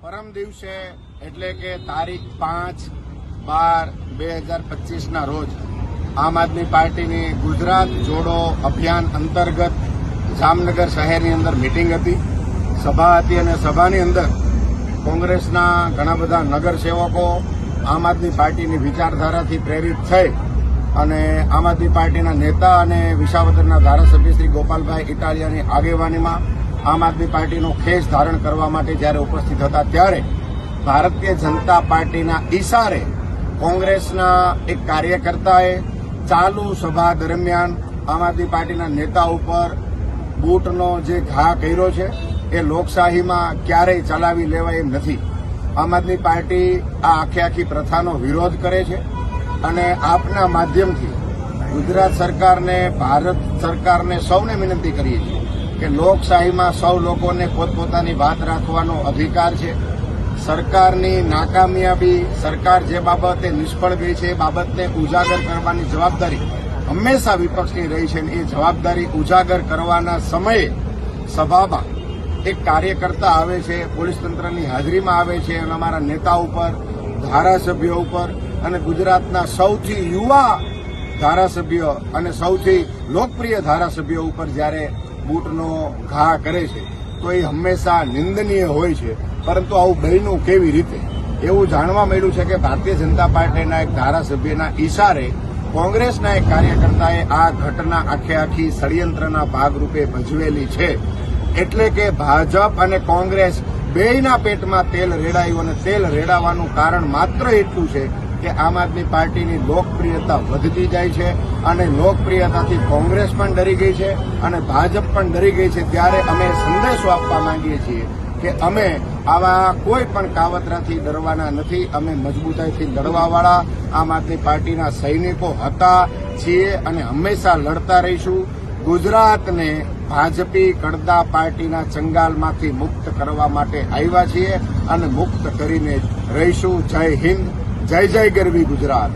પરમ દિવસે એટલે કે તારીખ 5/12/2025 રોજ આમ આદમી પાર્ટીની ગુજરાત જોડો અભિયાન અંતર્ગત જામનગર શહેરની અંદર મિટિંગ હતી, સભા હતી અને સભાની અંદર કોંગ્રેસના ઘણા બધા નગરસેવકો આમ આદમી પાર્ટીની વિચારધારાથી પ્રેરિત થઈ અને આમ આદમી પાર્ટીના નેતા અને વિસાવદરના ધારાસભ્ય શ્રી ગોપાલભાઈ ઇટાલિયાની આગેવાનીમાં આમ આદમી પાર્ટીનો ખેસ ધારણ કરવા માટે જ્યારે ઉપસ્થિત હતા ત્યારે ભારતીય જનતા પાર્ટીના ઇશારે કોંગ્રેસના એક કાર્યકર્તાએ ચાલુ સભા દરમિયાન આમ આદમી પાર્ટીના નેતા ઉપર બૂટનો જે ઘા કર્યો છે એ લોકશાહીમાં ક્યારેય ચલાવી લેવાય એમ નથી. આમ આદમી પાર્ટી આ આખી પ્રથાનો વિરોધ કરે છે અને આપના માધ્યમથી ગુજરાત સરકારને, ભારત સરકારને સૌને વિનંતી કરીએ છીએ કે લોકશાહીમાં સૌ લોકોને પોતપોતાની વાત રાખવાનો અધિકાર છે. સરકારની નાકામયાબી, સરકાર જે બાબતે નિષ્ફળ ગઈ છે એ બાબતને ઉજાગર કરવાની જવાબદારી હંમેશા વિપક્ષની રહી છે. એ જવાબદારી ઉજાગર કરવાના સમયે સભામાં એક કાર્યકર્તા આવે છે, પોલીસ તંત્રની હાજરીમાં આવે છે અને અમારા નેતા ઉપર, ધારાસભ્યો ઉપર અને ગુજરાતના સૌથી યુવા ધારાસભ્ય અને સૌથી લોકપ્રિય ધારાસભ્યો ઉપર જ્યારે બૂટનો ઘા કરે છે તો એ હંમેશા નિંદનીય હોય છે. પરંતુ આવું બન્યું કેવી રીતે એવું જાણવા મળ્યું છે કે ભારતીય જનતા પાર્ટીના એક ધારાસભ્યના ઇશારે કોંગ્રેસના એક કાર્યકર્તાએ આ ઘટના આખી ષડયંત્રના ભાગરૂપે ભજવેલી છે. એટલે કે ભાજપ અને કોંગ્રેસ બેયના પેટમાં તેલ રેડાયું અને તેલ રેડાવાનું કારણ માત્ર એટલું છે કે આમ આદમી પાર્ટીની લોકપ્રિયતા વધતી જાય છે અને લોકપ્રિયતાથી કોંગ્રેસ પણ ડરી ગઈ છે અને ભાજપ પણ ડરી ગઈ છે. ત્યારે અમે સંદેશો આપવા માંગીએ છીએ કે અમે આવા કોઈ પણ કાવતરાથી ડરવાના નથી. અમે મજબૂતાઈથી લડવાવાળા આમ આદમી પાર્ટીના સૈનિકો હતા, છીએ અને હંમેશા લડતા રહીશું. ગુજરાતને ભાજપી કડદા પાર્ટીના ચંગાલમાંથી મુક્ત કરવા માટે આવ્યા છીએ અને મુક્ત કરીને રહીશું. જય હિન્દ, જય જય ગરવી ગુજરાત.